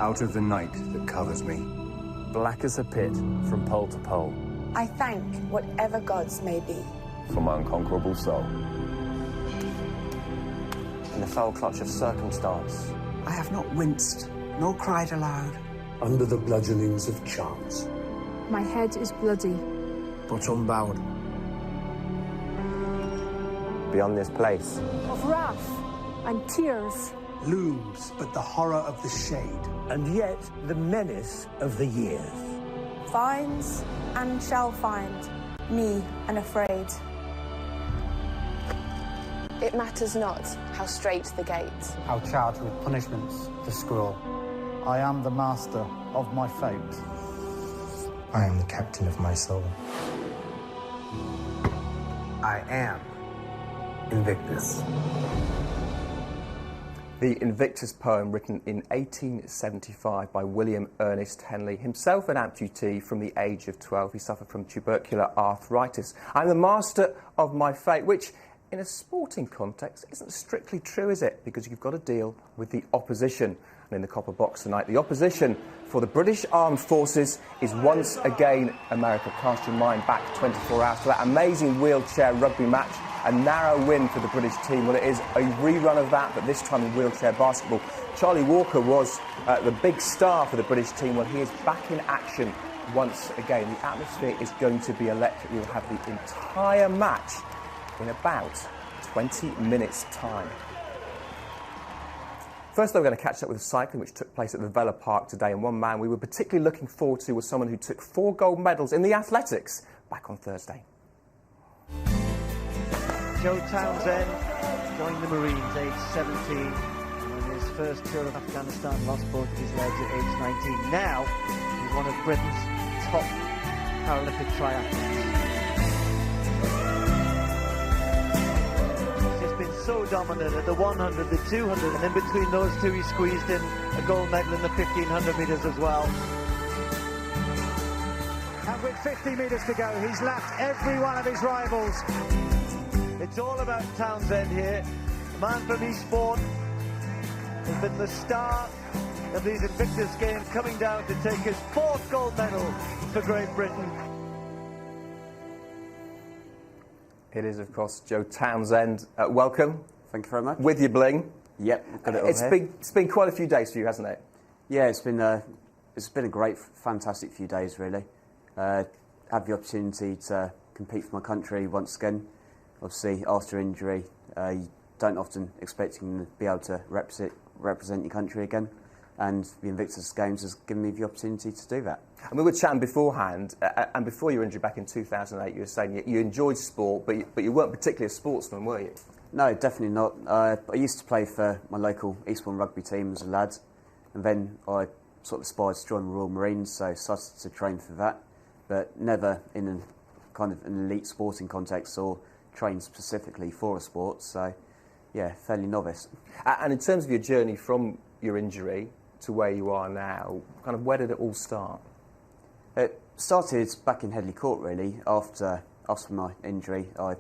out of the night that covers me. Black as a pit from pole to pole. I thank whatever gods may be. For my unconquerable soul. In the foul clutch of circumstance. I have not winced, nor cried aloud. Under the bludgeonings of chance. My head is bloody, but unbowed. Beyond this place. of wrath and tears. Looms but the horror of the shade. And yet the menace of the years. Finds and shall find me unafraid. It matters not how straight the gate. How charged with punishments the scroll. I am the master of my fate. I am the captain of my soul. I am Invictus. The Invictus poem, written in 1875 by William Ernest Henley, himself an amputee from the age of 12. He suffered from tubercular arthritis. I'm the master of my fate, which in a sporting context isn't strictly true, is it? Because you've got to deal with the opposition. And in the copper box tonight, the opposition for the British Armed Forces is once again America. Cast your mind back 24 hours to that amazing wheelchair rugby match. A narrow win for the British team. Well, it is a rerun of that, but this time in wheelchair basketball. Charlie Walker was the big star for the British team. Well, he is back in action once again. The atmosphere is going to be electric. We'll have the entire match in about 20 minutes' time. First, though, we're going to catch up with cycling, which took place at the Vela Park today. And one man we were particularly looking forward to was someone who took 4 gold medals in the athletics back on Thursday. Joe Townsend joined the Marines, age 17, on his first tour of Afghanistan, lost both of his legs at age 19. Now, he's one of Britain's top Paralympic triathletes. He's just been so dominant at the 100, the 200, and in between those two, he squeezed in a gold medal in the 1500 metres as well. And with 50 metres to go, he's lapped every one of his rivals. It's all about Townsend here. The man from Eastbourne has been the star of these Invictus Games, coming down to take his 4th gold medal for Great Britain. It is, of course, Joe Townsend. Welcome. Thank you very much. With your bling. Yep, got it all here. It's been quite a few days for you, hasn't it? Yeah, it's been a great, fantastic few days, really. Had the opportunity to compete for my country once again. Obviously, after injury, you don't often expect to be able to represent your country again, and the Invictus Games has given me the opportunity to do that. And we were chatting beforehand, and before your injury back in 2008, you were saying you enjoyed sport, but you weren't particularly a sportsman, were you? No, definitely not. I used to play for my local Eastbourne rugby team as a lad, and then I sort of aspired to join the Royal Marines, so started to train for that, but never in a kind of an elite sporting context or trained specifically for a sport, so yeah, fairly novice. And in terms of your journey from your injury to where you are now, kind of where did it all start? It started back in Headley Court, really. After my injury, I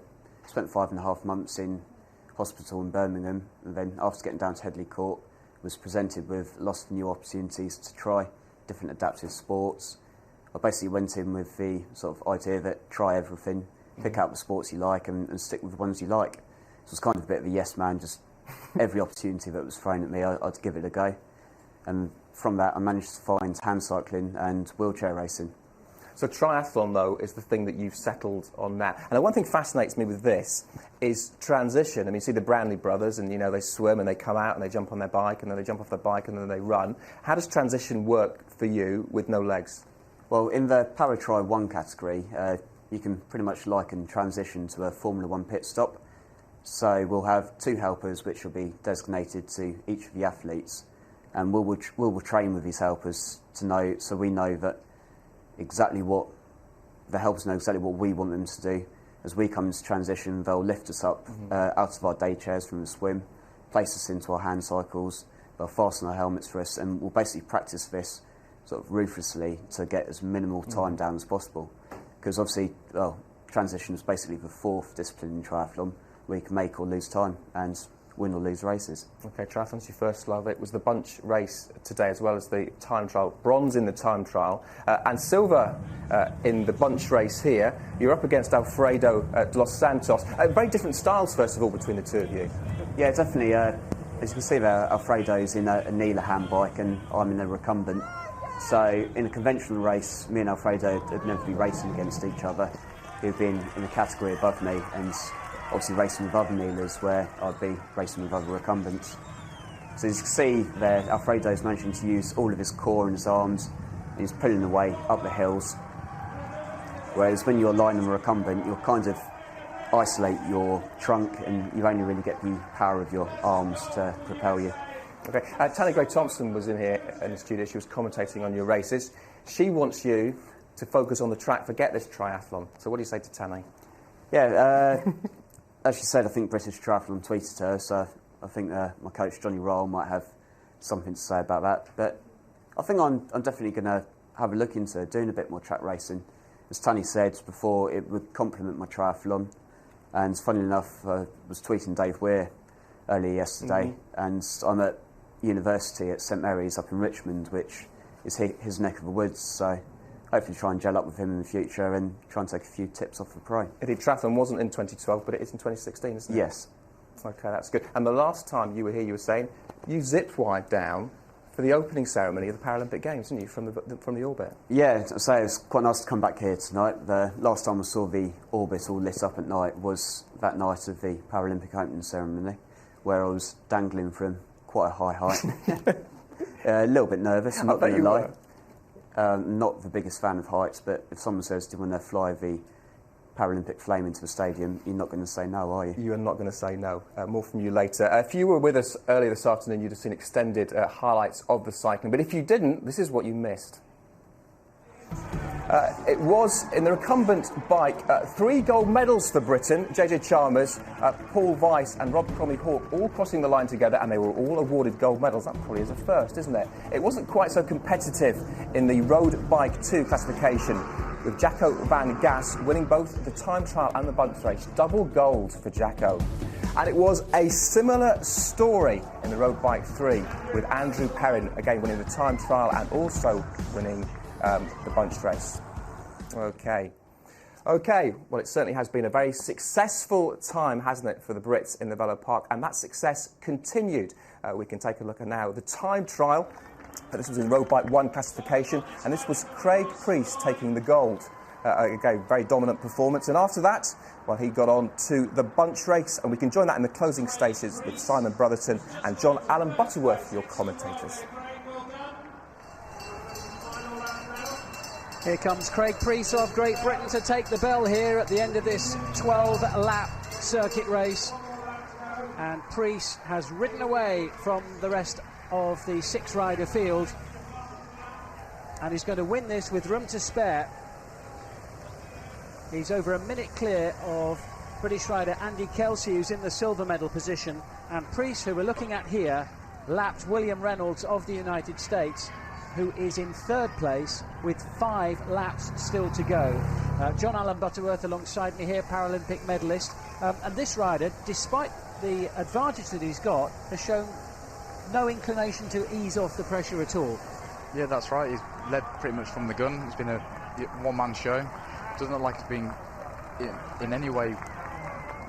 spent 5.5 months in hospital in Birmingham, and then after getting down to Headley Court, was presented with lots of new opportunities to try different adaptive sports. I basically went in with the sort of idea that try everything, pick out the sports you like and stick with the ones you like. So it was kind of a bit of a yes man, just every opportunity that was thrown at me, I'd give it a go. And from that, I managed to find hand cycling and wheelchair racing. So triathlon, though, is the thing that you've settled on now. And one thing fascinates me with this is transition. I mean, you see the Brownlee brothers, and, you know, they swim and they come out and they jump on their bike and then they jump off their bike and then they run. How does transition work for you with no legs? Well, in the Para-Tri 1 category, you can pretty much liken transition to a Formula 1 pit stop. So we'll have 2 helpers which will be designated to each of the athletes, and we'll train with these helpers to know, so we know that exactly what the helpers know exactly what we want them to do. As we come into transition, they'll lift us up out of our day chairs from the swim, place us into our hand cycles, they'll fasten our helmets for us, and we'll basically practice this sort of ruthlessly to get as minimal time down as possible. Because obviously, transition is basically the 4th discipline in triathlon where you can make or lose time, and win or lose races. OK, triathlon's your first love. It was the bunch race today as well as the time trial. Bronze in the time trial and silver in the bunch race here. You're up against Alfredo Dos Santos. Very different styles, first of all, between the two of you. Yeah, definitely. As you can see there, Alfredo's in a Neela handbike and I'm in a recumbent. So in a conventional race, me and Alfredo would never be racing against each other. He'd be in a category above me and obviously racing with other Neelas where I'd be racing with other recumbents. So as you can see there, Alfredo's managing to use all of his core and his arms and he's pulling away up the hills. Whereas when you're lying on a recumbent, you'll kind of isolate your trunk and you only really get the power of your arms to propel you. OK, Tanni Gray-Thompson was in here in the studio. She was commentating on your races. She wants you to focus on the track, forget this triathlon. So what do you say to Tanni? Yeah, as she said, I think British Triathlon tweeted her, so I think my coach Johnny Ryle might have something to say about that. But I think I'm definitely going to have a look into doing a bit more track racing. As Tanni said before, it would complement my triathlon. And funny enough, I was tweeting Dave Weir earlier yesterday, and I'm at university at St Mary's up in Richmond, which is his neck of the woods, so hopefully try and gel up with him in the future and try and take a few tips off the pro. Indeed, triathlon wasn't in 2012, but it is in 2016, isn't it? Yes. OK, that's good. And the last time you were here, you were saying you zip-wide down for the opening ceremony of the Paralympic Games, didn't you, from the orbit? Yeah, so it's quite nice to come back here tonight. The last time I saw the orbit all lit up at night was that night of the Paralympic opening ceremony, where I was dangling from quite a high height. A little bit nervous, I'm not going to lie. Not the biggest fan of heights, but if someone says, do you want to fly the Paralympic flame into the stadium, you're not going to say no, are you? You are not going to say no. More from you later. If you were with us earlier this afternoon, you'd have seen extended highlights of the cycling. But if you didn't, this is what you missed. It was, in the recumbent bike, 3 gold medals for Britain. JJ Chalmers, Paul Weiss and Rob Cromie-Hawke all crossing the line together, and they were all awarded gold medals. That probably is a first, isn't it? It wasn't quite so competitive in the road bike 2 classification, with Jacco van Gas winning both the time trial and the bunch race. Double gold for Jacco. And it was a similar story in the road bike 3, with Andrew Perrin again winning the time trial and also winning the bunch race. OK, well, it certainly has been a very successful time, hasn't it, for the Brits in the Velo Park, and that success continued. We can take a look at now the time trial. This was in road bike 1 classification, and this was Craig Priest taking the gold. Again, very dominant performance, and after that, well, he got on to the bunch race, and we can join that in the closing stages with Simon Brotherton and John Allen Butterworth, your commentators. Here comes Craig Priest of Great Britain to take the bell here at the end of this 12-lap circuit race. And Priest has ridden away from the rest of the 6-rider field. And he's going to win this with room to spare. He's over a minute clear of British rider Andy Kelsey, who's in the silver medal position. And Priest, who we're looking at here, lapped William Reynolds of the United States, who is in 3rd place with 5 laps still to go. John Allen Butterworth alongside me here, Paralympic medalist. And this rider, despite the advantage that he's got, has shown no inclination to ease off the pressure at all. Yeah, that's right. He's led pretty much from the gun. It's been a one-man show. Doesn't look like it's been in any way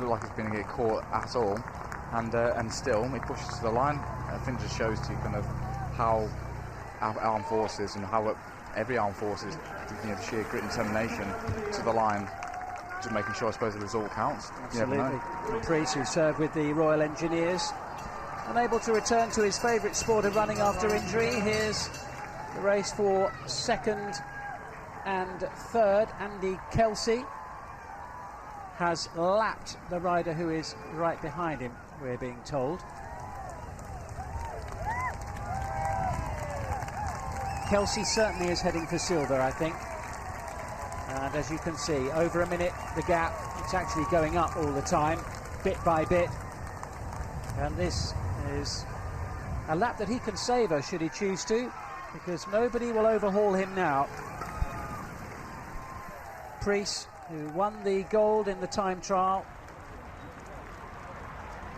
look like it's been to get caught at all. And still, he pushes to the line. I think it just shows to you kind of how our armed forces and how every armed forces, the sheer grit and determination to the line, just making sure, I suppose, the result counts. Absolutely. Priest, who served with the Royal Engineers, unable to return to his favourite sport of running after injury. Here's the race for 2nd and 3rd. Andy Kelsey has lapped the rider who is right behind him, we're being told. Kelsey certainly is heading for silver, I think. And as you can see, over a minute, the gap, it's actually going up all the time, bit by bit. And this is a lap that he can savour should he choose to, because nobody will overhaul him now. Priest, who won the gold in the time trial,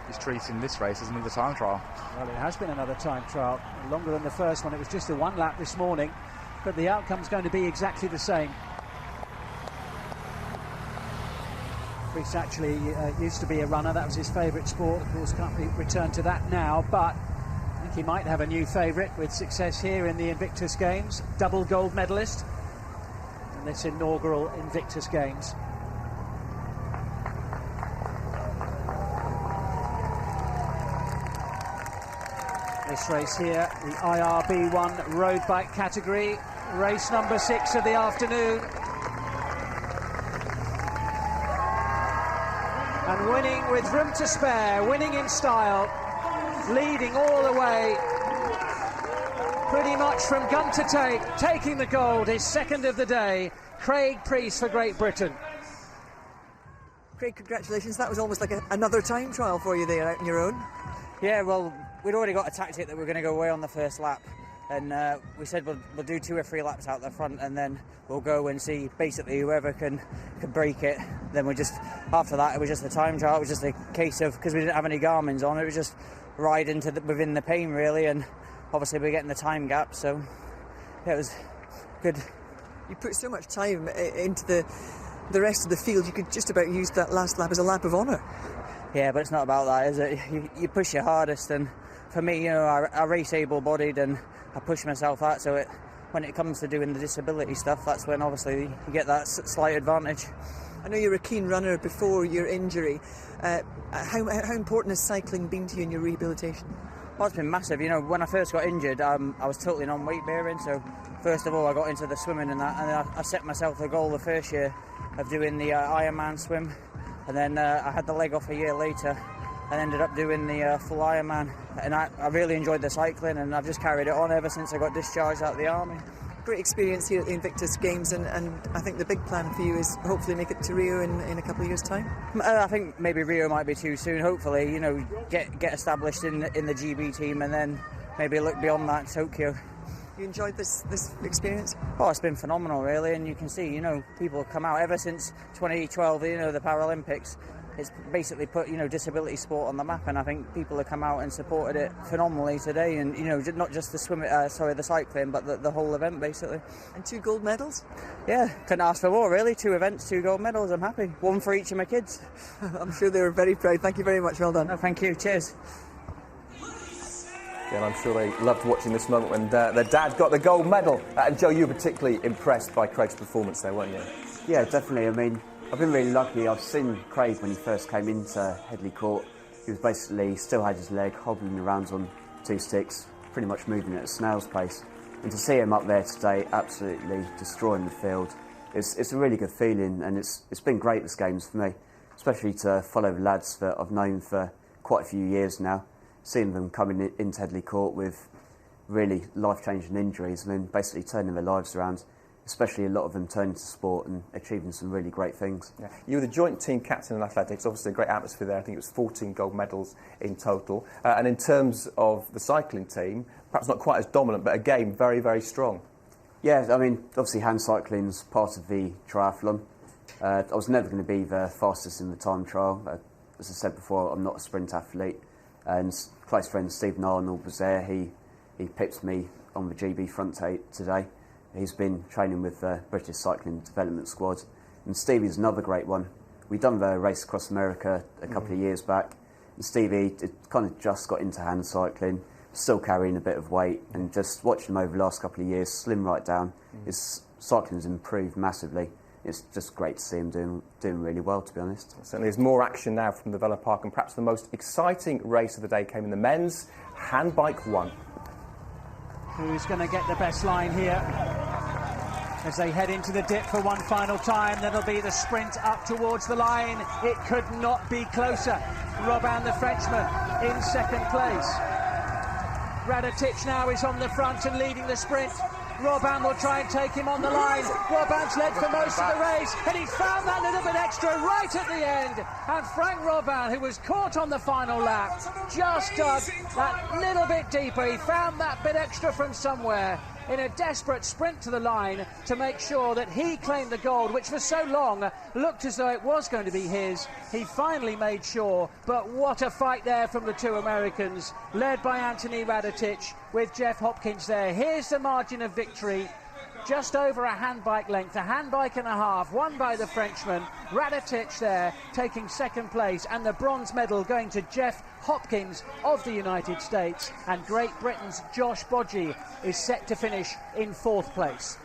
he's treating this race as another time trial. Well, it has been another time trial, longer than the first one. It was just a one lap this morning, but the outcome's going to be exactly the same. Chris actually used to be a runner. That was his favourite sport. Of course, can't return to that now, but I think he might have a new favourite with success here in the Invictus Games. Double gold medalist in this inaugural Invictus Games. This race here, the IRB1 road bike category, race number 6 of the afternoon. And winning with room to spare, winning in style, leading all the way, pretty much from gun to tape, taking the gold, his second of the day, Craig Priest for Great Britain. Craig, congratulations. That was almost like another time trial for you there out on your own. Yeah, well, we'd already got a tactic that we were going to go away on the first lap, and we said we'll do 2 or 3 laps out the front, and then we'll go and see basically whoever can break it. Then after that, it was just a time trial. It was just a case of, because we didn't have any Garmin's on, it was just ride into within the pain really, and obviously we're getting the time gap, so yeah, it was good. You put so much time into the rest of the field, you could just about use that last lap as a lap of honour. Yeah, but it's not about that, is it? You push your hardest, and for me, you know, I race able-bodied and I push myself out, so when it comes to doing the disability stuff, that's when obviously you get that slight advantage. I know you were a keen runner before your injury. How important has cycling been to you in your rehabilitation? Well, it's been massive. You know, when I first got injured, I was totally non-weight bearing, so first of all I got into the swimming and that, and I set myself a goal the first year of doing the Ironman swim, and then I had the leg off a year later and ended up doing the full Ironman, and I really enjoyed the cycling, and I've just carried it on ever since I got discharged out of the army. Great experience here at the Invictus Games, and I think the big plan for you is hopefully make it to Rio in a couple of years' time. I think maybe Rio might be too soon. Hopefully, you know, get established in the GB team, and then maybe look beyond that, Tokyo. You enjoyed this experience? Oh, it's been phenomenal, really, and you can see, you know, people have come out ever since 2012, you know, the Paralympics. It's basically put, you know, disability sport on the map, and I think people have come out and supported it phenomenally today, and, you know, not just the the cycling, but the whole event, basically. And 2 gold medals? Yeah, couldn't ask for more, really. 2 events, 2 gold medals, I'm happy. 1 for each of my kids. I'm sure they were very proud. Thank you very much, well done. No, thank you, cheers. Yeah, and I'm sure they loved watching this moment when their dad got the gold medal. And Joe, you were particularly impressed by Craig's performance there, weren't you? Yeah, definitely. I mean, I've been really lucky. I've seen Craig when he first came into Headley Court. He was basically still had his leg hobbling around on 2 sticks, pretty much moving at a snail's pace. And to see him up there today, absolutely destroying the field, it's a really good feeling, and it's been great this Games for me, especially to follow the lads that I've known for quite a few years now, seeing them coming into Headley Court with really life-changing injuries and then basically turning their lives around. Especially a lot of them turning to sport and achieving some really great things. Yeah. You were the joint team captain in athletics, obviously a great atmosphere there. I think it was 14 gold medals in total. And in terms of the cycling team, perhaps not quite as dominant, but again, very, very strong. Yeah, I mean, obviously hand cycling's part of the triathlon. I was never going to be the fastest in the time trial. As I said before, I'm not a sprint athlete. And close friend Stephen Arnold was there. He picked me on the GB front today. He's been training with the British Cycling Development Squad. And Stevie's another great one. We've done the race across America a couple of years back. And Stevie kind of just got into hand cycling, still carrying a bit of weight. And just watching him over the last couple of years, slim right down. His cycling's improved massively. It's just great to see him doing really well, to be honest. Certainly there's more action now from the Vela Park, and perhaps the most exciting race of the day came in the men's handbike 1. Who's going to get the best line here? As they head into the dip for one final time, that'll be the sprint up towards the line. It could not be closer. Robin, the Frenchman, in second place. Radotic now is on the front and leading the sprint. Robin will try and take him on the line. Robin's led for most of the race, and he's found that little bit extra right at the end. And Frank Robin, who was caught on the final lap, just dug that little bit deeper. He found that bit extra from somewhere, in a desperate sprint to the line to make sure that he claimed the gold, which for so long looked as though it was going to be his. He finally made sure, but what a fight there from the two Americans, led by Anthony Radetic with Jeff Hopkins there. Here's the margin of victory. Just over a handbike length, a handbike and a half, won by the Frenchman. Radetic there taking second place, and the bronze medal going to Jeff Hopkins of the United States. And Great Britain's Josh Bodgy is set to finish in fourth place.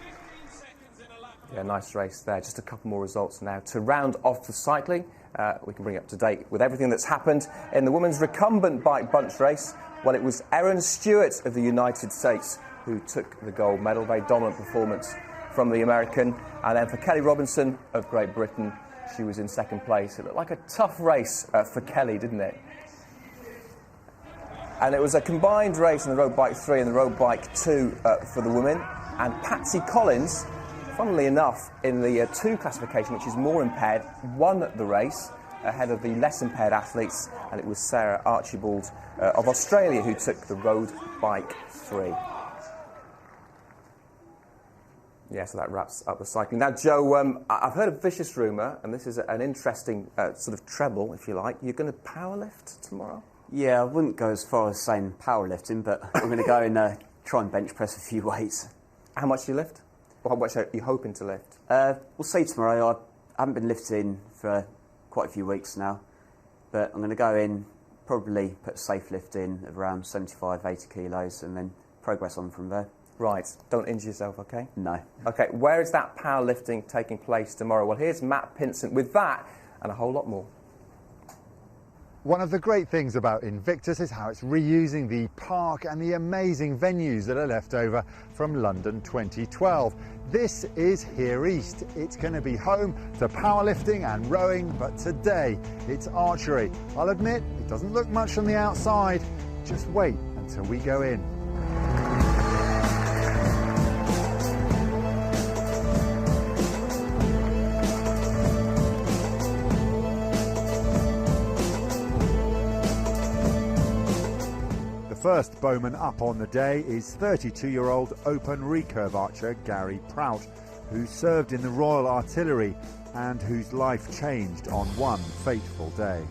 Yeah, nice race there. Just a couple more results now to round off the cycling. We can bring you up to date with everything that's happened in the women's recumbent bike bunch race. Well, it was Erin Stewart of the United States who took the gold medal. Very dominant performance from the American. And then for Kelly Robinson of Great Britain, she was in second place. It looked like a tough race for Kelly, didn't it? And it was a combined race in the road bike 3 and the road bike 2 for the women. And Patsy Collins, funnily enough, in the 2 classification, which is more impaired, won the race ahead of the less impaired athletes. And it was Sarah Archibald of Australia who took the road bike 3. Yeah, so that wraps up the cycling. Now, Joe, I've heard a vicious rumour, and this is an interesting sort of treble, if you like. You're going to powerlift tomorrow? Yeah, I wouldn't go as far as saying powerlifting, but I'm going to go and try and bench press a few weights. How much do you lift? Or how much are you hoping to lift? We'll see tomorrow. I haven't been lifting for quite a few weeks now, but I'm going to go in, probably put a safe lift in of around 75, 80 kilos, and then progress on from there. Right, don't injure yourself, OK? No. OK, where is that powerlifting taking place tomorrow? Well, here's Matt Pinsent with that and a whole lot more. One of the great things about Invictus is how it's reusing the park and the amazing venues that are left over from London 2012. This is Here East. It's going to be home to powerlifting and rowing, but today it's archery. I'll admit, it doesn't look much from the outside. Just wait until we go in. First bowman up on the day is 32-year-old open recurve archer Gary Prout, who served in the Royal Artillery and whose life changed on one fateful day.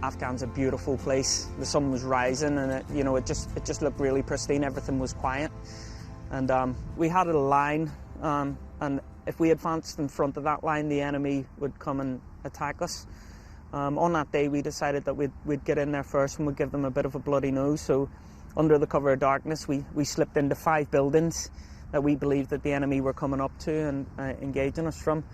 Afghan's a beautiful place. The sun was rising, and it just looked really pristine. Everything was quiet, and we had a line, and if we advanced in front of that line, the enemy would come and attack us. On that day, we decided that we'd get in there first and we'd give them a bit of a bloody nose. So under the cover of darkness, we slipped into 5 buildings that we believed that the enemy were coming up to and engaging us from.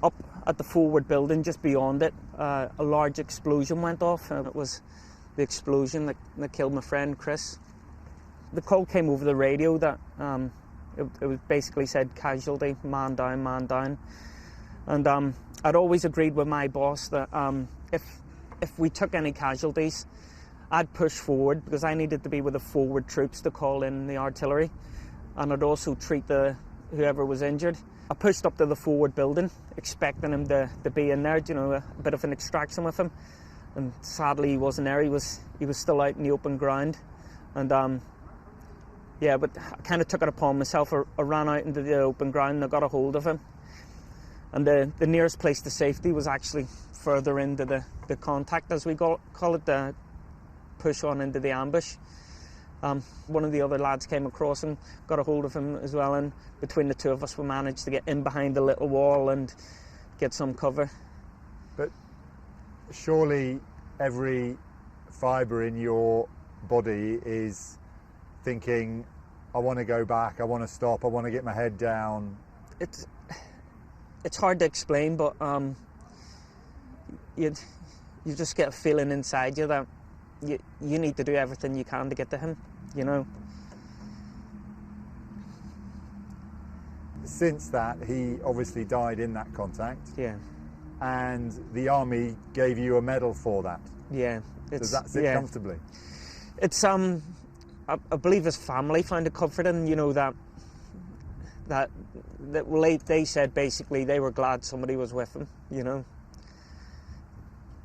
Up at the forward building, just beyond it, a large explosion went off. It was the explosion that killed my friend Chris. The call came over the radio that it was basically said casualty, man down, man down. And I'd always agreed with my boss that if we took any casualties, I'd push forward because I needed to be with the forward troops to call in the artillery, and I'd also treat whoever was injured. I pushed up to the forward building, expecting him to be in there, a bit of an extraction with him, and sadly he wasn't there. He was still out in the open ground, and yeah, but I kind of took it upon myself. I ran out into the open ground and I got a hold of him. And the nearest place to safety was actually further into the contact, as we call it, the push on into the ambush. One of the other lads came across and got a hold of him as well, and between the two of us we managed to get in behind the little wall and get some cover. But surely every fibre in your body is thinking, I want to go back, I want to stop, I want to get my head down. It's hard to explain, but you just get a feeling inside you that you need to do everything you can to get to him, Since that, he obviously died in that contact. Yeah. And the army gave you a medal for that. Yeah. Does that sit comfortably? It's I believe his family found it comforting, that they said basically they were glad somebody was with him,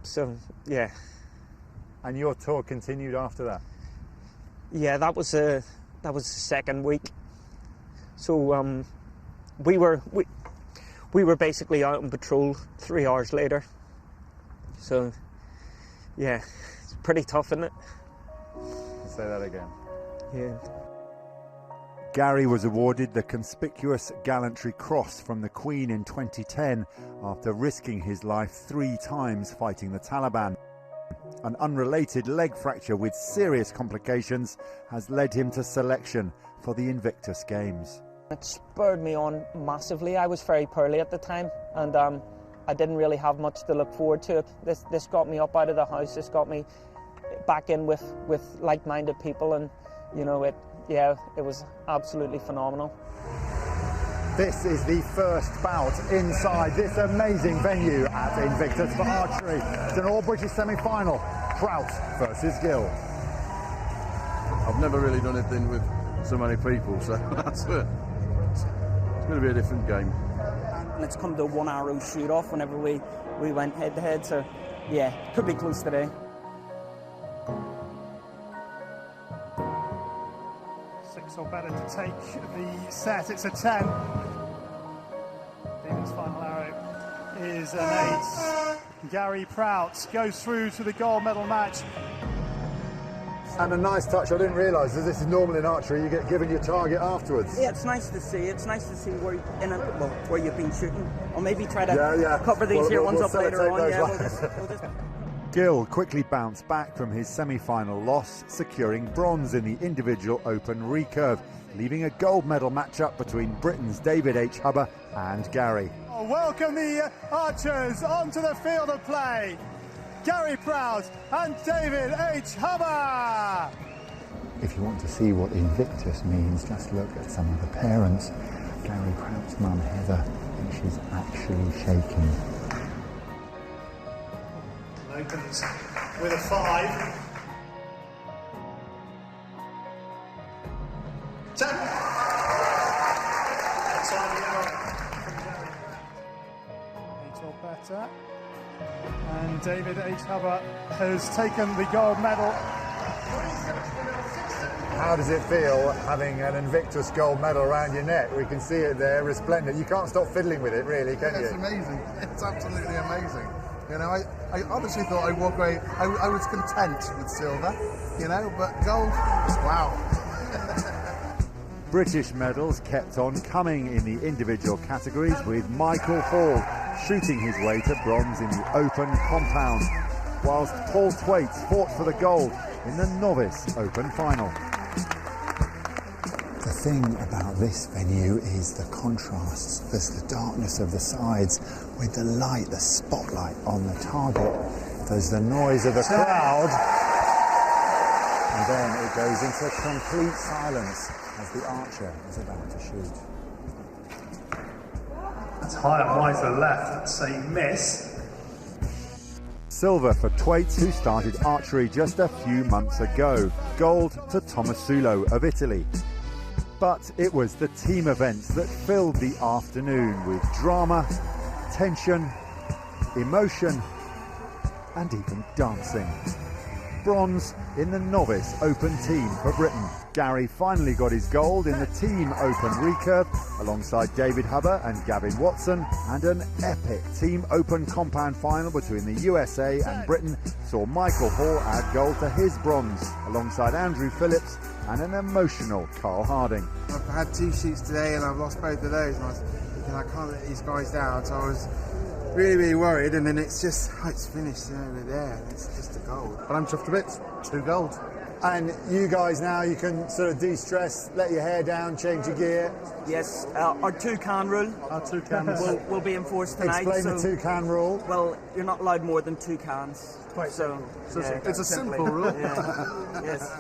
So, yeah. And your tour continued after that? Yeah, that was the second week. So we were basically out on patrol 3 hours later. So yeah, it's pretty tough, isn't it? Say that again. Yeah. Gary was awarded the Conspicuous Gallantry Cross from the Queen in 2010 after risking his life 3 times fighting the Taliban. An unrelated leg fracture with serious complications has led him to selection for the Invictus Games. It spurred me on massively. I was very poorly at the time, and I didn't really have much to look forward to. This got me up out of the house. This got me back in with like-minded people, and you know, it was absolutely phenomenal. This is the first bout inside this amazing venue at Invictus for archery. It's an all-British semi-final. Prout versus Gill. I've never really done anything with so many people, so that's it. It's going to be a different game. And it's come to a 1 arrow shoot off whenever we went head to head, so yeah, could be close today. Or better to take the set. It's a 10. David's final arrow is an 8. Gary Prout goes through to the gold medal match. And a nice touch, I didn't realise that this is normal in archery, you get given your target afterwards. Yeah, it's nice to see. It's nice to see where you've been shooting. Or maybe try to cover these ones up later on. Yeah, we'll just... Gill quickly bounced back from his semi-final loss, securing bronze in the individual open recurve, leaving a gold medal matchup between Britain's David H. Hubber and Gary. Welcome the archers onto the field of play. Gary Prout and David H. Hubber. If you want to see what Invictus means, just look at some of the parents. Gary Prout's mum, Heather, and she's actually shaking. Opens with a 5. 10. Outside the arrow from Gary. 8 or better. And David H. Hubber has taken the gold medal. How does it feel having an Invictus gold medal around your neck? We can see it there, resplendent. You can't stop fiddling with it, really, can you? It's amazing. It's absolutely amazing. You know, I honestly thought I walked away. I was content with silver, you know, but gold, wow. British medals kept on coming in the individual categories, with Michael Hall shooting his way to bronze in the open compound, whilst Paul Thwaites fought for the gold in the novice open final. The thing about this venue is the contrasts. There's the darkness of the sides with the light, the spotlight on the target. There's the noise of the crowd. And then it goes into complete silence as the archer is about to shoot. That's high and wide to the left. That's a miss. Silver for Thwaites, who started archery just a few months ago. Gold to Tomasulo of Italy. But it was the team events that filled the afternoon with drama, tension, emotion, and even dancing. Bronze in the novice open team for Britain. Gary finally got his gold in the team open recurve alongside David Hubber and Gavin Watson, and an epic team open compound final between the USA and Britain saw Michael Hall add gold to his bronze alongside Andrew Phillips and an emotional Carl Harding. I've had 2 shoots today and I've lost both of those, and I was thinking I can't let these guys down, so I was really worried, and then it's just, it's finished over there, it's just a gold. But I'm chuffed to bits, 2 gold. And you guys now, you can sort of de-stress, let your hair down, change your gear. Yes, our 2-can rule. Our 2 cans will be enforced tonight. Explain the 2-can rule. Well, you're not allowed more than 2 cans. Quite so yeah, it's a simple rule. Yeah. Yes.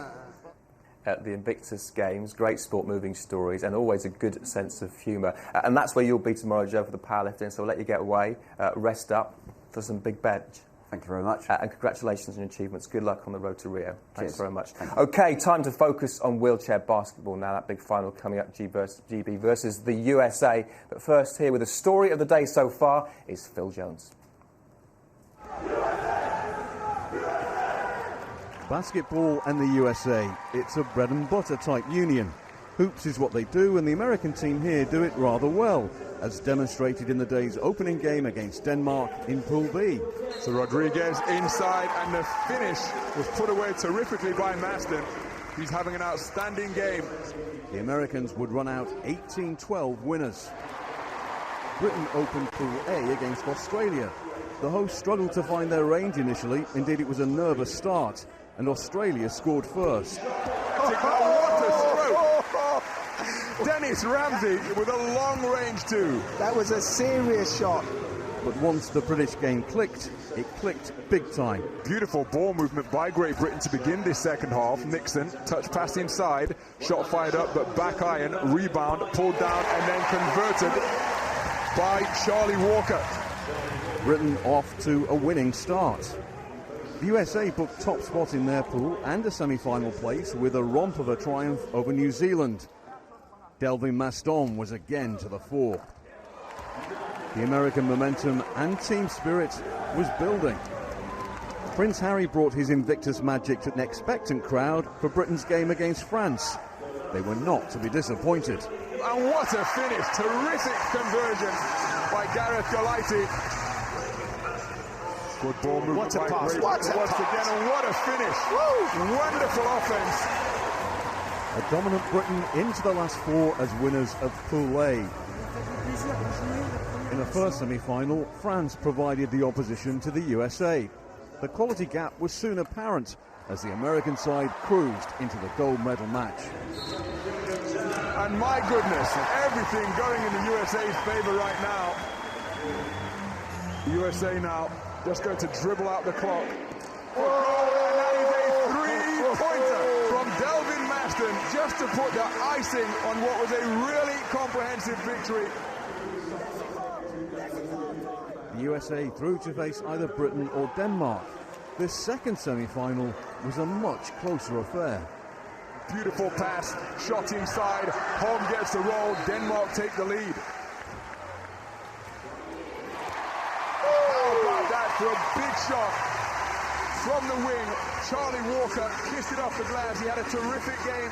At the Invictus Games, great sport, moving stories, and always a good sense of humour. And that's where you'll be tomorrow, Joe, for the powerlifting. So we'll let you get away, rest up for some big bench. Thank you very much. And congratulations on your achievements. Good luck on the road to Rio. Thanks Cheers. very much. OK, time to focus on wheelchair basketball now. That big final coming up, GB versus the USA. But first, here with the story of the day so far is Phil Jones. Basketball and the USA, it's a bread and butter type union. Hoops is what they do, and the American team here do it rather well, as demonstrated in the day's opening game against Denmark in Pool B. So Rodriguez inside, and the finish was put away terrifically by Maston. He's having an outstanding game. The Americans would run out 18-12 winners. Britain opened Pool A against Australia. The hosts struggled to find their range initially. Indeed, it was a nervous start, and Australia scored first. What a stroke! Dennis Ramsey with a long range too. That was a serious shot. But once the British game clicked, it clicked big time. Beautiful ball movement by Great Britain to begin this second half. Nixon, touch pass inside, shot fired up, but back iron, rebound, pulled down, and then converted by Charlie Walker. Britain off to a winning start. The USA booked top spot in their pool and a semi-final place with a romp of a triumph over New Zealand. Delvin Maston was again to the fore. The American momentum and team spirit was building. Prince Harry brought his Invictus magic to an expectant crowd for Britain's game against France. They were not to be disappointed. And what a finish! Terrific conversion by Gareth Galaiti. Good ball movement. What a pass! Once again, and what a finish! Woo! Wonderful offense. A dominant Britain into the last four as winners of Pool A. In the first semi-final, France provided the opposition to the USA. The quality gap was soon apparent as the American side cruised into the gold medal match. And my goodness, everything going in the USA's favour right now. The USA now just going to dribble out the clock. Oh, and that is a three-pointer from Delvin Maston, just to put the icing on what was a really comprehensive victory. The USA through to face either Britain or Denmark. This second semi-final was a much closer affair. Beautiful pass, shot inside, home gets the roll, Denmark take the lead. How about that for a big shot from the wing? Charlie Walker kissed it off the glass. He had a terrific game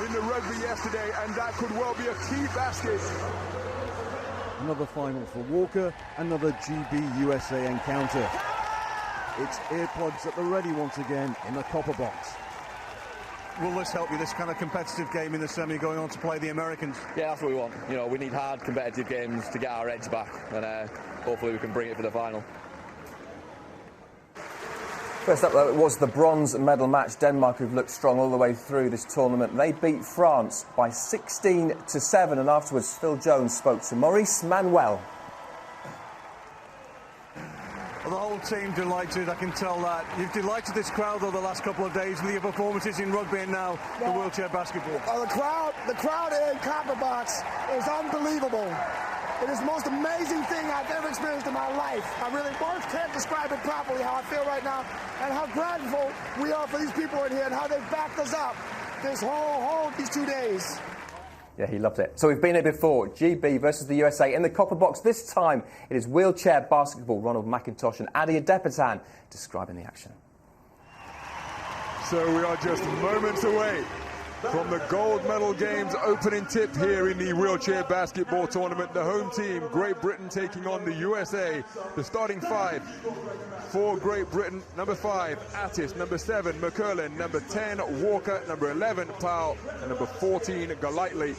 in the rugby yesterday, and that could well be a key basket. Another final for Walker, another GB USA encounter. It's earplugs at the ready once again in the copper box. Will this help you, this kind of competitive game in the semi, going on to play the Americans? Yeah, that's what we want. You know, we need hard competitive games to get our edge back, and hopefully we can bring it for the final. First up, though, it was the bronze medal match. Denmark, who've looked strong all the way through this tournament. They beat France by 16-7, and afterwards Phil Jones spoke to Maurice Manuel. Well, the whole team delighted, I can tell that. You've delighted this crowd over the last couple of days with your performances in rugby and now the wheelchair basketball. The crowd in Copper Box is unbelievable. It is the most amazing thing I've ever experienced in my life. I really words can't describe it properly how I feel right now, and how grateful we are for these people in here and how they've backed us up these 2 days. Yeah, he loved it. So we've been here before. GB versus the USA in the copper box. This time it is wheelchair basketball. Ronald McIntosh and Adi Adepitan describing the action. So we are just moments away from the gold medal games opening tip here in the wheelchair basketball tournament. The home team, Great Britain, taking on the USA. The starting five for Great Britain: number 5, Attis; number 7, McCurlin; number 10, Walker; number 11, Powell; and number 14, Golightly.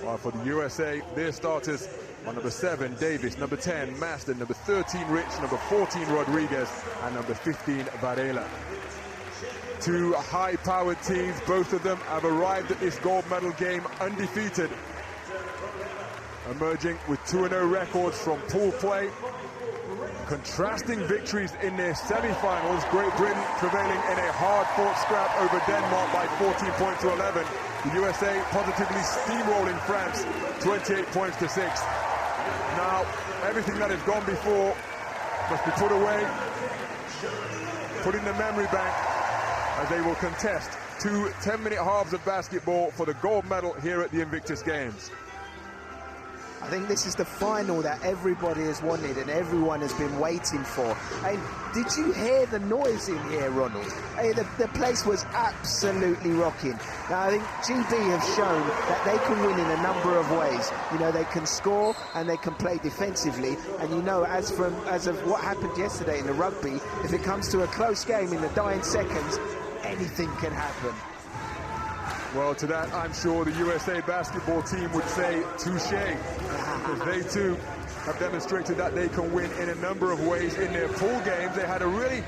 While for the USA, their starters are number 7, Davis; number 10, Maston; number 13, Rich; number 14, Rodriguez; and number 15, Varela. Two high-powered teams, both of them have arrived at this gold medal game undefeated, emerging with 2-0 records from pool play. Contrasting victories in their semi-finals. Great Britain prevailing in a hard-fought scrap over Denmark by 14 points to 11. The USA positively steamrolling France 28 points to 6. Now, everything that has gone before must be put away, put in the memory bank, as they will contest 2 10-minute halves of basketball for the gold medal here at the Invictus Games. I think this is the final that everybody has wanted and everyone has been waiting for. And did you hear the noise in here, Ronald? Hey, the place was absolutely rocking. Now, I think GB have shown that they can win in a number of ways. You know, they can score and they can play defensively. And you know, as of what happened yesterday in the rugby, if it comes to a close game in the dying seconds, anything can happen. Well, to that, I'm sure the USA basketball team would say touche, because they too have demonstrated that they can win in a number of ways in their pool games. They had a really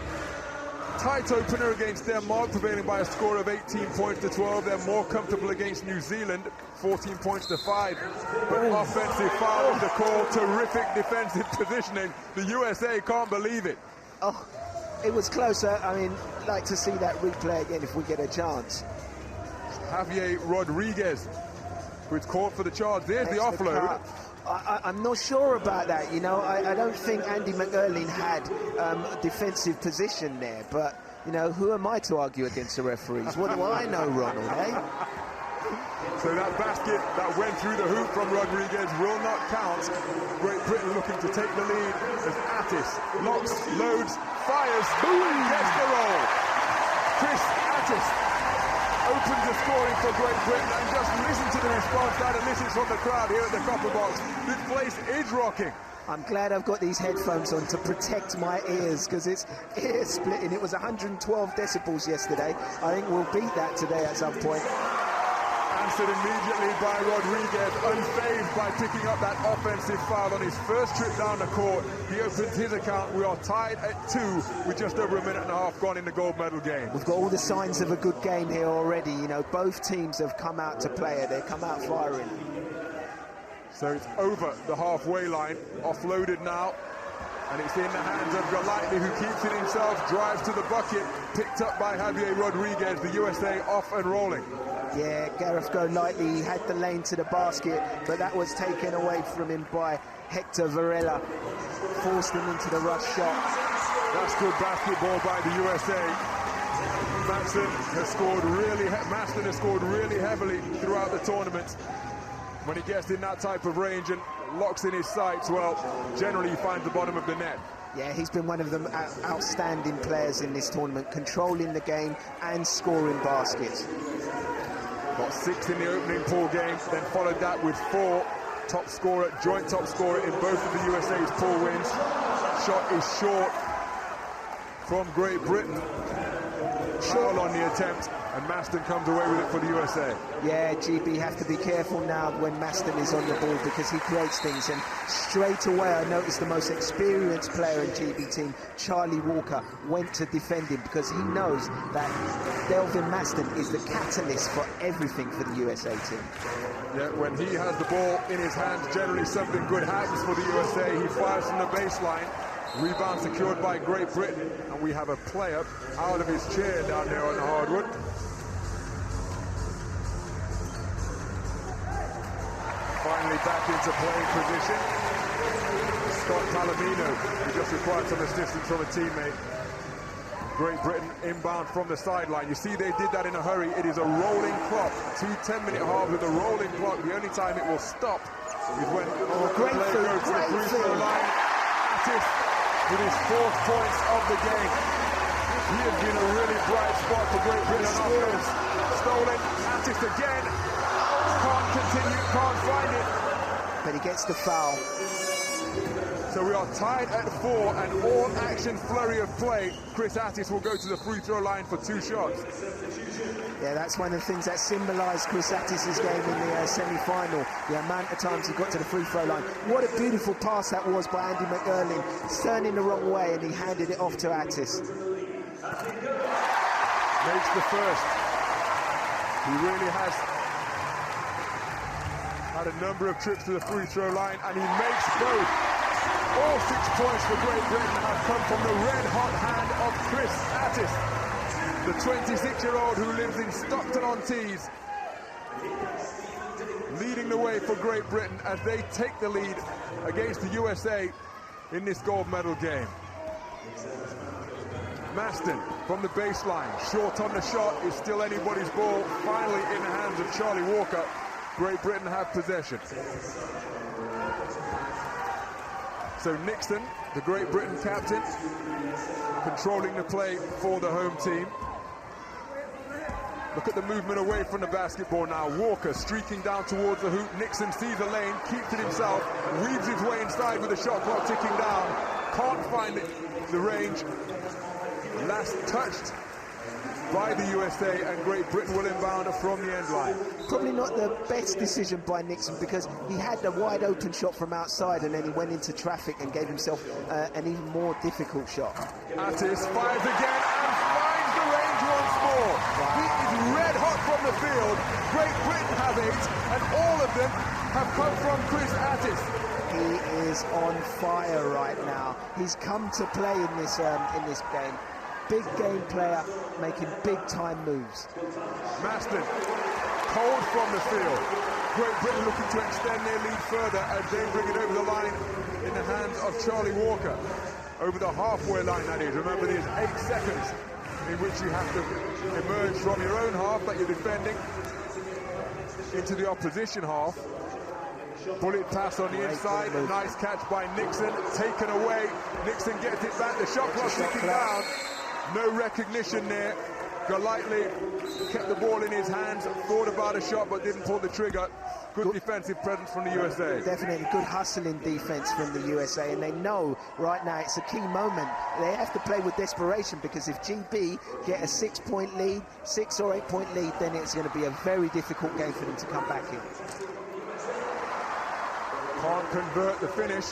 tight opener against Denmark, prevailing by a score of 18 points to 12. They're more comfortable against New Zealand, 14 points to 5. But offensive foul is the call. Terrific defensive positioning. The USA can't believe it. Oh, it was closer. I mean, like to see that replay again if we get a chance. Javier Rodriguez, who's caught for the charge. There's the offload. I'm not sure about that. You know, I don't think Andy McErlin had a defensive position there. But, you know, who am I to argue against the referees? What do I know, Ronald, eh? So that basket that went through the hoop from Rodriguez will not count. Great Britain looking to take the lead as Attis locks, loads, fires, boom, gets the roll. Chris Attis opens the scoring for Great Britain, and just listen to the response that elicits from the crowd here at the Copper Box. This place is rocking. I'm glad I've got these headphones on to protect my ears, because it's ear splitting. It was 112 decibels yesterday. I think we'll beat that today at some point. Answered immediately by Rodriguez, unfazed by picking up that offensive foul on his first trip down the court. He opens his account. We are tied at 2 with just over a minute and a half gone in the gold medal game. We've got all the signs of a good game here already. You know, both teams have come out to play it. They come out firing. So it's over the halfway line, offloaded now, and it's in the hands of Golightly, who keeps it himself, drives to the bucket, picked up by Javier Rodriguez. The USA off and rolling. Yeah, Gareth Golightly, he had the lane to the basket, but that was taken away from him by Hector Varela. Forced him into the rush shot. That's good basketball by the USA. Maston has scored really heavily throughout the tournament. When he gets in that type of range and locks in his sights, well, generally he finds the bottom of the net. Yeah, he's been one of the outstanding players in this tournament, controlling the game and scoring baskets. Got 6 in the opening pool game, then followed that with 4. Top scorer, joint top scorer in both of the USA's pool wins. Shot is short from Great Britain. Foul on the attempt, and Maston comes away with it for the USA. Yeah, GB have to be careful now when Maston is on the ball, because he creates things. And straight away, I noticed the most experienced player in GB team, Charlie Walker, went to defend him, because he knows that Delvin Maston is the catalyst for everything for the USA team. Yeah, when he has the ball in his hands, generally something good happens for the USA. He fires from the baseline. Rebound secured by Great Britain, and we have a player out of his chair down there on the hardwood. Finally back into playing position. Scott Palomino, who just required some assistance from a teammate. Great Britain inbound from the sideline. You see they did that in a hurry. It is a rolling clock. 2 10-minute halves with a rolling clock. The only time it will stop is when the player goes to the free throw line. Attis with his 4th points of the game. He has been a really bright spot for Great Britain on offense. Stolen, Attis again. Can't continue, can't find it. But he gets the foul. So we are tied at 4, and all action flurry of play. Chris Attis will go to the free throw line for 2 shots. Yeah, that's one of the things that symbolised Chris Attis' game in the semi-final. The amount of times he got to the free throw line. What a beautiful pass that was by Andy McErlin. Turning the wrong way, and he handed it off to Attis. Makes the first. He really has had a number of trips to the free throw line, and he makes both. All 6 points for Great Britain have come from the red-hot hand of Chris Attis, the 26-year-old who lives in Stockton-on-Tees, leading the way for Great Britain as they take the lead against the USA in this gold medal game. Maston from the baseline, short on the shot, is still anybody's ball, finally in the hands of Charlie Walker. Great Britain have possession. So Nixon, the Great Britain captain, controlling the play for the home team. Look at the movement away from the basketball now. Walker streaking down towards the hoop. Nixon sees a lane, keeps it himself, weaves his way inside with the shot clock ticking down. Can't find the range. Last touched by the USA, and Great Britain will inbound from the end line. Probably not the best decision by Nixon, because he had a wide open shot from outside and then he went into traffic and gave himself an even more difficult shot. Attis fires again and finds the range once more. He is red hot from the field. Great Britain have 8, and all of them have come from Chris Attis. He is on fire right now. He's come to play in this game. Big game player, making big-time moves. Maston, cold from the field. Great Britain looking to extend their lead further as they bring it over the line in the hands of Charlie Walker. Over the halfway line, that is. Remember, there's 8 seconds in which you have to emerge from your own half that you're defending into the opposition half. Bullet pass on the inside, nice catch by Nixon, taken away. Nixon gets it back, the shot clock ticking down. No recognition there. Golightly kept the ball in his hands, thought about a shot but didn't pull the trigger. Good defensive presence from the USA. Definitely good hustling defense from the USA, and they know right now it's a key moment. They have to play with desperation, because if GB get a 6-point lead, 6 or 8 point lead, then it's going to be a very difficult game for them to come back in. Can't convert the finish.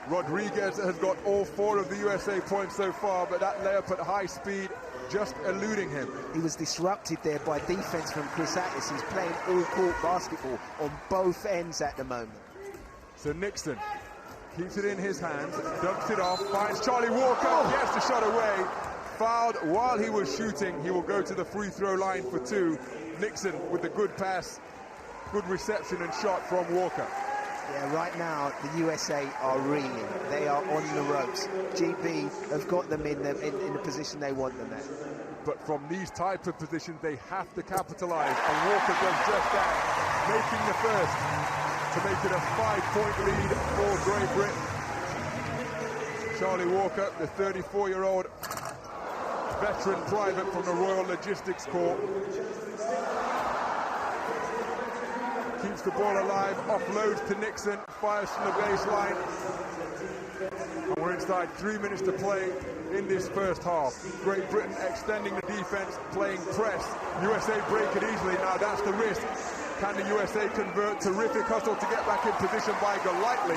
Rodriguez has got all 4 of the USA points so far, but that layup at high speed just eluding him. He was disrupted there by defense from Chris Attis. He's playing all-court basketball on both ends at the moment. So Nixon keeps it in his hands, dumps it off, finds Charlie Walker, gets the shot away. Fouled while he was shooting. He will go to the free throw line for 2. Nixon with the good pass, good reception and shot from Walker. Yeah, right now the USA are reeling. They are on the ropes. GB have got them in the position they want them at. But from these type of positions, they have to capitalize, and Walker does just that, making the first to make it a 5-point lead for Great Britain. Charlie Walker, the 34-year-old veteran private from the Royal Logistics Corps, keeps the ball alive, offloads to Nixon, fires from the baseline. And we're inside 3 minutes to play in this first half. Great Britain extending the defense, playing press. USA break it easily. Now that's the risk. Can the USA convert? Terrific hustle to get back in position by Golightly.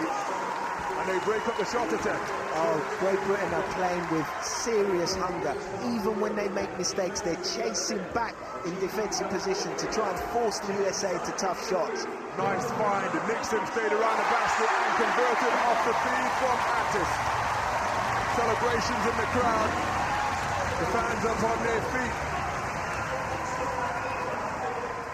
And they break up the shot attempt. Oh, Great Britain are playing with serious hunger. Even when they make mistakes, they're chasing back in defensive position to try and force the USA to tough shots. Nice find. Nixon stayed around the basket and converted off the feed from Attis. Celebrations in the crowd. The fans up on their feet.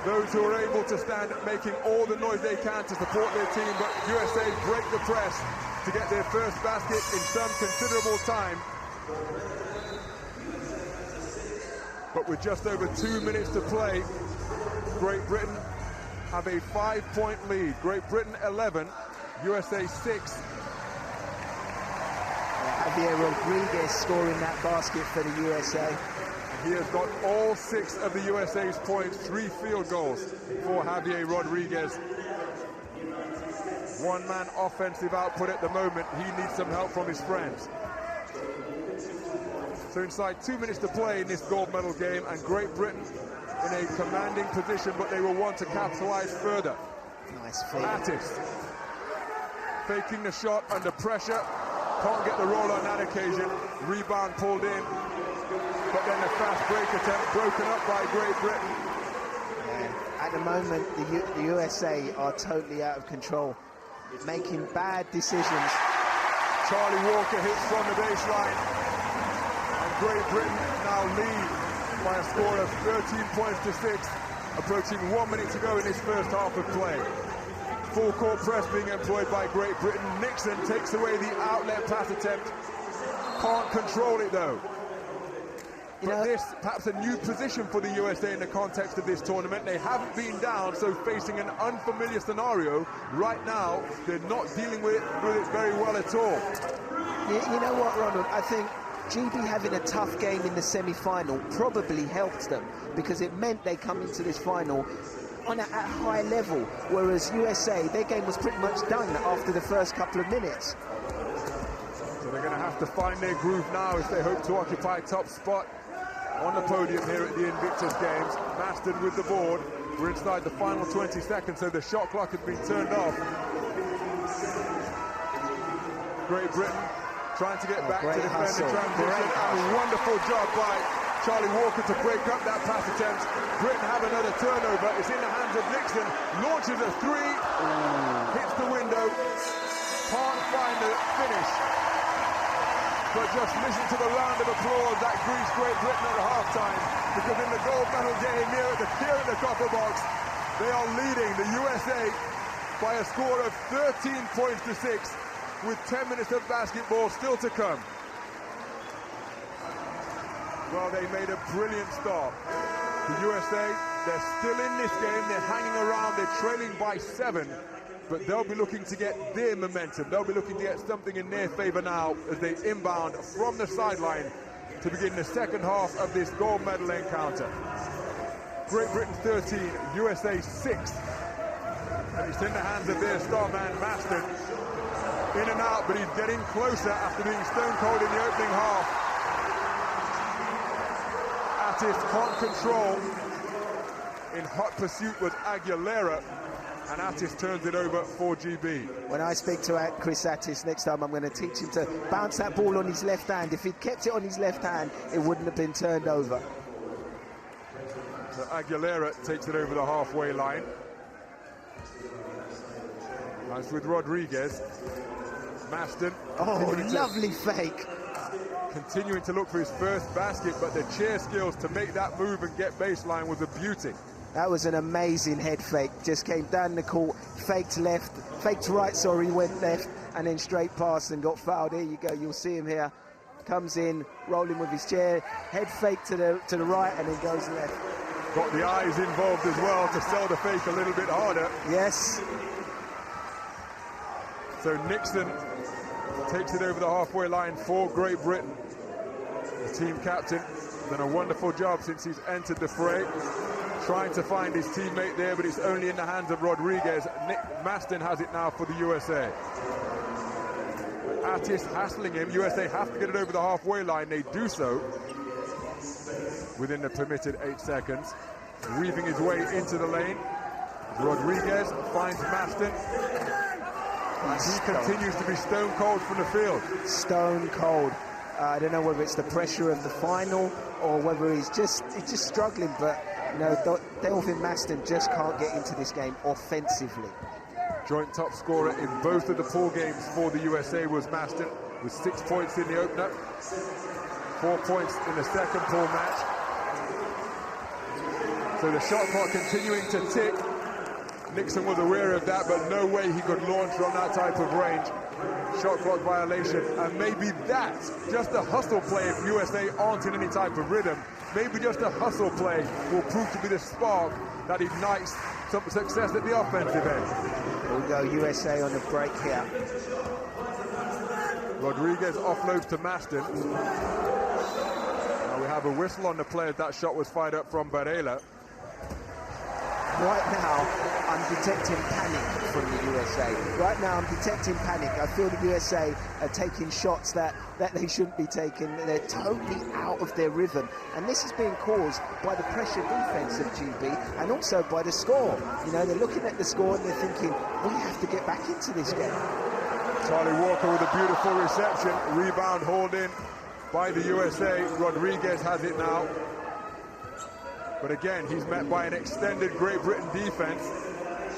Those who are able to stand making all the noise they can to support their team, but USA break the press to get their first basket in some considerable time. But with just over 2 minutes to play, Great Britain have a 5-point lead. Great Britain 11, USA 6. Javier Rodriguez scoring that basket for the USA. He has got all 6 of the USA's points, 3 field goals for Javier Rodriguez. One-man offensive output at the moment. He needs some help from his friends. So inside 2 minutes to play in this gold medal game, and Great Britain in a commanding position, but they will want to capitalize further. Nice fake. Attis faking the shot under pressure. Can't get the roll on that occasion. Rebound pulled in. But then the fast break attempt broken up by Great Britain. At the moment, the USA are totally out of control, making bad decisions. Charlie Walker hits from the baseline. And Great Britain now lead by a score of 13 points to 6, approaching 1 minute to go in this first half of play. Full court press being employed by Great Britain. Nixon takes away the outlet pass attempt. Can't control it though. But this, perhaps a new position for the USA in the context of this tournament. They haven't been down, so facing an unfamiliar scenario right now, they're not dealing with it very well at all. You know what, Ronald? I think GB having a tough game in the semi-final probably helped them, because it meant they come into this final at high level, whereas USA, their game was pretty much done after the first couple of minutes. So they're going to have to find their groove now if they hope to occupy top spot on the podium here at the Invictus Games. Maston with the board. We're inside the final 20 seconds, so the shot clock has been turned off. Great Britain trying to get back to defend the transition, and a wonderful job by Charlie Walker to break up that pass attempt. Britain have another turnover. It's in the hands of Nixon. Launches a three. Hits the window. Can't find the finish. But just listen to the round of applause that greets Great Britain at halftime, because in the gold medal game here at the copper box, they are leading the USA by a score of 13 points to 6, with 10 minutes of basketball still to come. Well, they made a brilliant start. The USA, they're still in this game, they're hanging around, they're trailing by 7, but they'll be looking to get their momentum. They'll be looking to get something in their favor now as they inbound from the sideline to begin the second half of this gold medal encounter. Great Britain 13, USA 6. And it's in the hands of their star man, Maston. In and out, but he's getting closer after being stone cold in the opening half. Attis can't control. In hot pursuit was Aguilera, and Attis turns it over for GB. When I speak to Chris Attis next time, I'm going to teach him to bounce that ball on his left hand. If he'd kept it on his left hand, it wouldn't have been turned over. So Aguilera takes it over the halfway line. As with Rodriguez, Maston. Oh, lovely fake. Continuing to look for his first basket, but the chair skills to make that move and get baseline was a beauty. That was an amazing head fake. Just came down the court, faked right, went left, and then straight past and got fouled. Here you go, you'll see him here. Comes in, rolling with his chair, head fake to the right, and then goes left. Got the eyes involved as well to sell the fake a little bit harder. Yes. So Nixon takes it over the halfway line for Great Britain. The team captain done a wonderful job since he's entered the fray, trying to find his teammate there, but it's only in the hands of Rodriguez. Maston has it now for the USA. Attis hassling him. USA have to get it over the halfway line. They do so within the permitted 8 seconds. Weaving his way into the lane. Rodriguez finds Maston. He continues to be stone cold from the field. Stone cold. I don't know whether it's the pressure of the final or whether he's just struggling, but you know, Delvin Maston just can't get into this game offensively. Joint top scorer in both of the pool games for the USA was Maston, with 6 points in the opener, 4 points in the second pool match. So the shot clock continuing to tick. Nixon was aware of that, but no way he could launch from that type of range. Shot clock violation, and maybe that's just a hustle play if USA aren't in any type of rhythm. Maybe just a hustle play will prove to be the spark that ignites some success at the offensive end. We'll go USA on the break here. Rodriguez offloads to Maston. Now we have a whistle on the play as that shot was fired up from Varela. Right now, I'm detecting panic from the USA. Right now, I'm detecting panic. I feel the USA are taking shots that they shouldn't be taking. They're totally out of their rhythm. And this is being caused by the pressure defense of GB and also by the score. You know, they're looking at the score and they're thinking, we have to get back into this game. Charlie Walker with a beautiful reception. Rebound hauled in by the USA. Rodriguez has it now. But again, he's met by an extended Great Britain defense.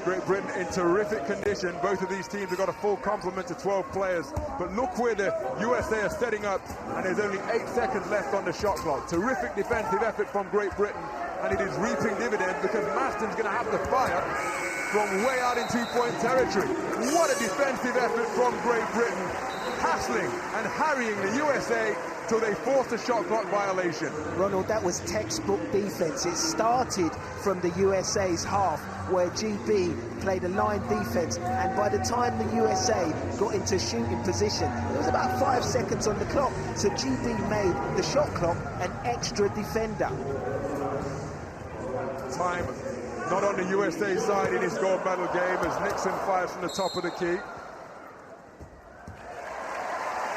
Great Britain in terrific condition. Both of these teams have got a full complement of 12 players. But look where the USA are setting up, and there's only 8 seconds left on the shot clock. Terrific defensive effort from Great Britain, and it is reaping dividends because Maston's going to have to fire from way out in two-point territory. What a defensive effort from Great Britain, hassling and harrying the USA till they forced a shot clock violation. Ronald, that was textbook defense. It started from the USA's half, where GB played a line defense, and by the time the USA got into shooting position, there was about 5 seconds on the clock, so GB made the shot clock an extra defender. Time not on the USA side in his gold medal game as Nixon fires from the top of the key.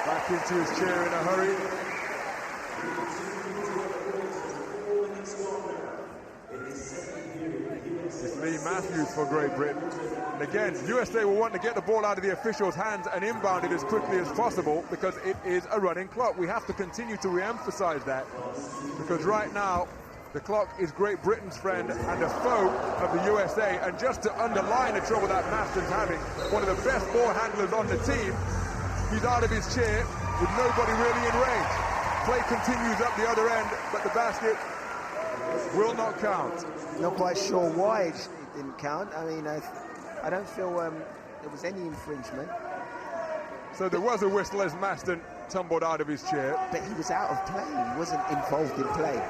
Back into his chair in a hurry. It's Lee Matthews for Great Britain. And again, USA will want to get the ball out of the officials' hands and inbound it as quickly as possible because it is a running clock. We have to continue to re-emphasize that because right now, the clock is Great Britain's friend and a foe of the USA. And just to underline the trouble that Maston's having, one of the best ball handlers on the team, he's out of his chair with nobody really in range. Play continues up the other end, but the basket will not count. Not quite sure why it didn't count. I mean, I don't feel there was any infringement. So there was a whistle as Maston tumbled out of his chair. But he was out of play. He wasn't involved in play.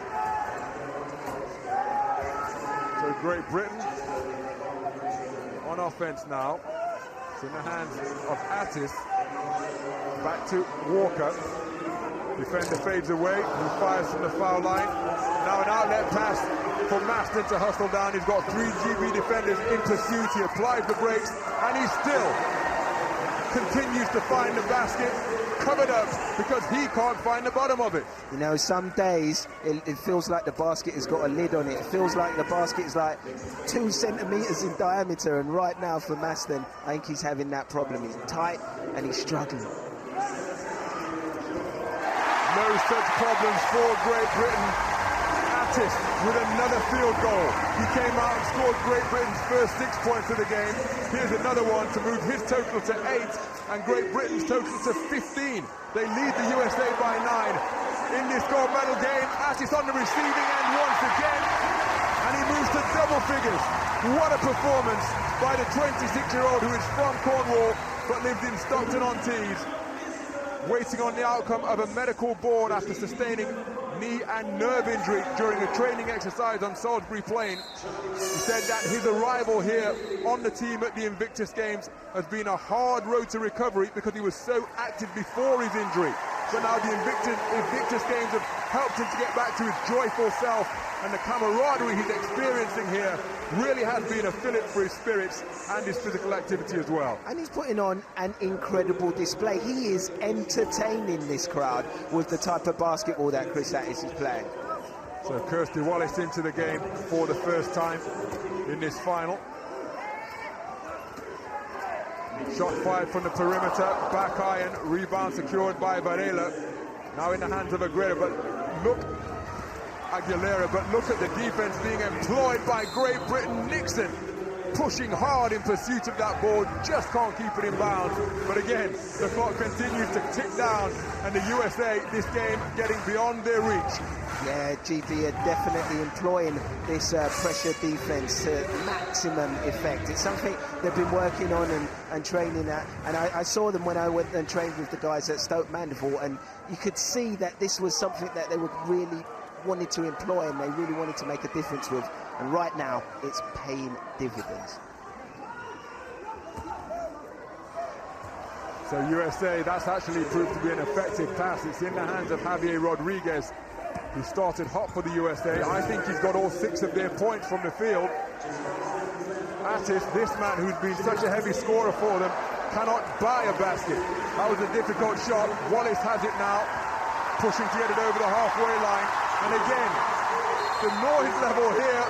So Great Britain on offense now. It's in the hands of Attis. Back to Walker. Defender fades away. He fires from the foul line. Now an outlet pass for Maston to hustle down. He's got 3 GB defenders in pursuit. He applies the brakes and he still continues to find the basket covered up because he can't find the bottom of it. You know, some days it feels like the basket has got a lid on it. It feels like the basket is like 2 centimeters in diameter, and right now for Maston, I think he's having that problem. He's tight and he's struggling. No such problems for Great Britain. Attis with another field goal. He came out and scored Great Britain's first 6 points of the game. Here's another one to move his total to 8 and Great Britain's total to 15. They lead the USA by 9. In this gold medal game, Attis on the receiving end once again, and he moves to double figures. What a performance by the 26-year-old who is from Cornwall but lives in Stockton-on-Tees. Waiting on the outcome of a medical board after sustaining knee and nerve injury during a training exercise on Salisbury Plain. He said that his arrival here on the team at the Invictus Games has been a hard road to recovery because he was so active before his injury. So now the Invictus Games have helped him to get back to his joyful self, and the camaraderie he's experiencing here really has been a fillip for his spirits and his physical activity as well. And he's putting on an incredible display. He is entertaining this crowd with the type of basketball that Chris Attis is playing. So Kirsty Wallace into the game for the first time in this final. Shot fired from the perimeter, back iron, rebound secured by Varela. Now in the hands of Aguilera, but look at the defense being employed by Great Britain. Nixon pushing hard in pursuit of that ball, just can't keep it in bounds. But again, the clock continues to tick down, and the USA, this game, getting beyond their reach. Yeah, GB are definitely employing this pressure defense to maximum effect. It's something they've been working on and training at. And I saw them when I went and trained with the guys at Stoke Mandeville, and you could see that this was something that they were really wanted to employ and they really wanted to make a difference with. And right now, it's paying dividends. So USA, that's actually proved to be an effective pass. It's in the hands of Javier Rodriguez, who started hot for the USA. I think he's got all 6 of their points from the field. Attis, this man who's been such a heavy scorer for them, cannot buy a basket. That was a difficult shot. Wallace has it now, pushing to get it over the halfway line. And again, the noise level here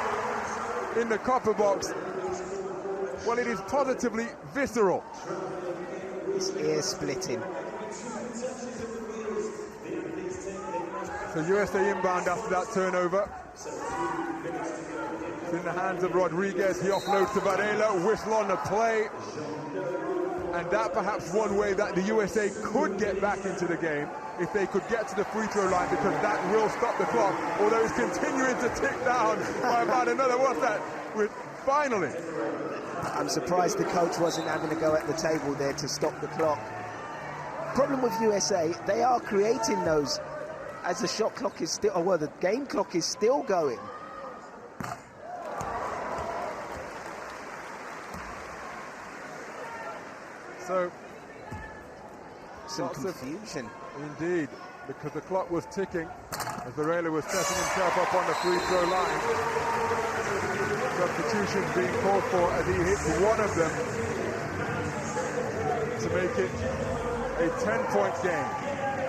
in the copper box, well, it is positively visceral. It's ear splitting. So USA inbound after that turnover. It's in the hands of Rodriguez. He offloads to Varela, whistle on the play. And that perhaps one way that the USA could get back into the game, if they could get to the free throw line, because that will stop the clock, although it's continuing to tick down by about another, what's that? Finally. I'm surprised the coach wasn't having a go at the table there to stop the clock. Problem with USA, they are creating those as the shot clock is still, well, the game clock is still going. So, some confusion. Indeed, because the clock was ticking as Varela was setting himself up on the free throw line. Substitutions being called for as he hits one of them to make it a 10-point game.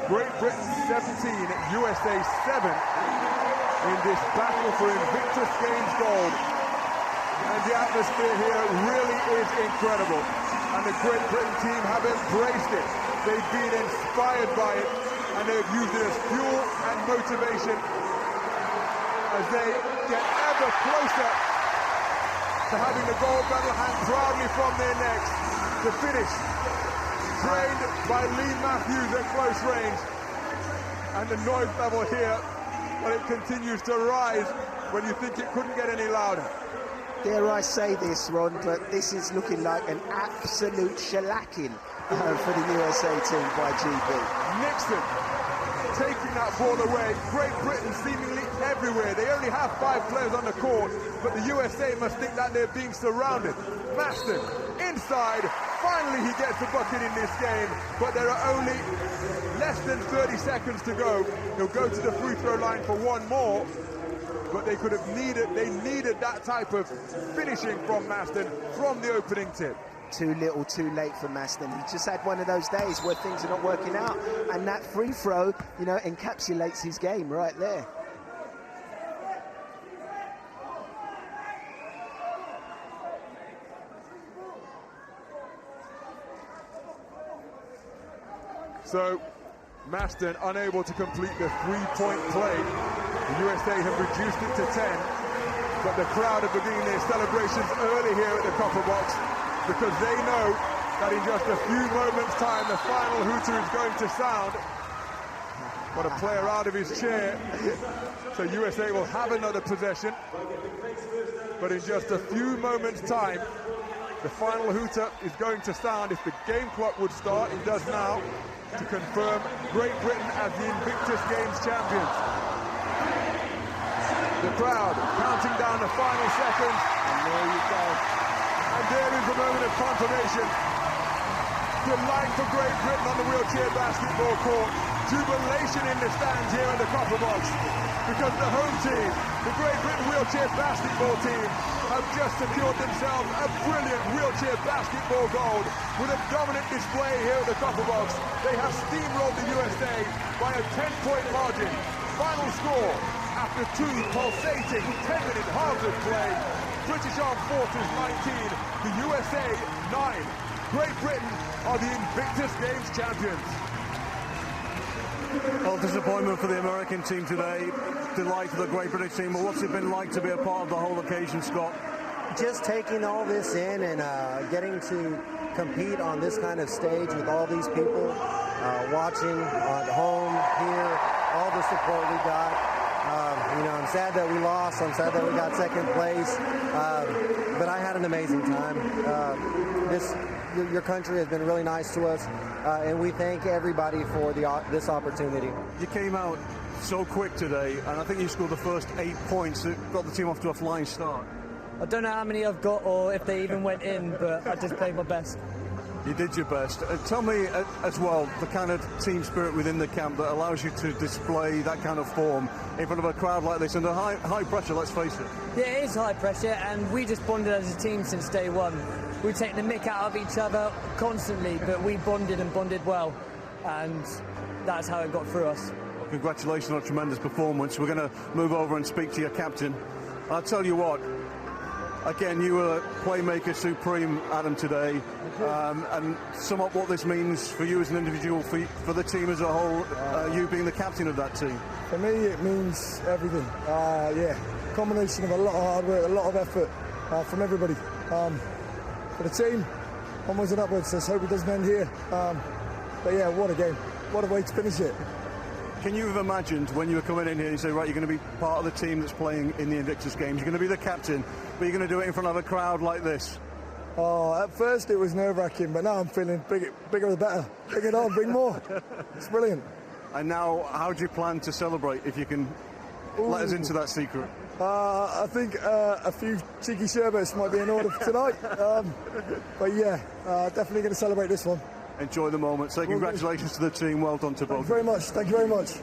Great Britain 17, USA 7 in this battle for Invictus Games gold. And the atmosphere here really is incredible. And the Great Britain team have embraced it. They've been inspired by it, and they've used it as fuel and motivation as they get ever closer to having the gold medal hang proudly from their necks to finish. Trained by Lee Matthews at close range. And the noise level here, well, it continues to rise when you think it couldn't get any louder. Dare I say this, Ron, but this is looking like an absolute shellacking for the USA team by GB. Nixon taking that ball away. Great Britain seemingly everywhere. They only have 5 players on the court, but the USA must think that they're being surrounded. Maston inside. Finally he gets a bucket in this game, but there are only less than 30 seconds to go. He'll go to the free throw line for one more, but they needed that type of finishing from Maston from the opening tip. Too little, too late for Maston. He just had one of those days where things are not working out, and that free throw, you know, encapsulates his game right there. So, Maston unable to complete the three-point play. The USA have reduced it to 10, but the crowd are beginning their celebrations early here at the Copper Box because they know that in just a few moments' time the final hooter is going to sound. Got a player out of his chair, so USA will have another possession, but in just a few moments' time the final hooter is going to sound. If the game clock would start, it does now, to confirm Great Britain as the Invictus Games champions. The crowd counting down the final seconds. And there you go. And there is a moment of confirmation. Delight for Great Britain on the wheelchair basketball court. Jubilation in the stands here at the Copper Box. Because the home team, the Great Britain wheelchair basketball team, have just secured themselves a brilliant wheelchair basketball gold with a dominant display here at the Copper Box. They have steamrolled the USA by a 10-point margin. Final score after 2 pulsating 10-minute halves of play. British Armed Forces 19, the USA 9. Great Britain are the Invictus Games champions. Well, disappointment for the American team today. Delight for the Great British team. Well, what's it been like to be a part of the whole occasion, Scott? Just taking all this in and getting to compete on this kind of stage with all these people, watching at home, here, all the support we got. You know, I'm sad that we lost. I'm sad that we got second place. But I had an amazing time. Your country has been really nice to us, and we thank everybody for this opportunity. You came out so quick today, and I think you scored the first 8 points that got the team off to a flying start. I don't know how many I've got or if they even went in, but I just played my best. You did your best. Tell me as well the kind of team spirit within the camp that allows you to display that kind of form in front of a crowd like this under high pressure, let's face it. Yeah, it is high pressure, and we just bonded as a team since day one. We've taken the mick out of each other constantly, but we bonded and bonded well, and that's how it got through us. Well, congratulations on a tremendous performance. We're going to move over and speak to your captain. I'll tell you what, again, you were playmaker supreme, Adam, today, and sum up what this means for you as an individual, for the team as a whole, you being the captain of that team. For me, it means everything. Combination of a lot of hard work, a lot of effort from everybody. For the team, onwards and upwards. Let's hope it doesn't end here. But yeah, what a game. What a way to finish it. Can you have imagined when you were coming in here, you say, right, you're going to be part of the team that's playing in the Invictus Games, you're going to be the captain, but you're going to do it in front of a crowd like this? Oh, at first it was nerve-wracking, but now I'm feeling bigger the better. Bring it on, bring more. It's brilliant. And now, how do you plan to celebrate, if you can let us into that secret? I think a few cheeky sherbets might be in order for tonight. But yeah, definitely going to celebrate this one. Enjoy the moment. So congratulations to the team. Well done to both. Thank you very much. Thank you very much.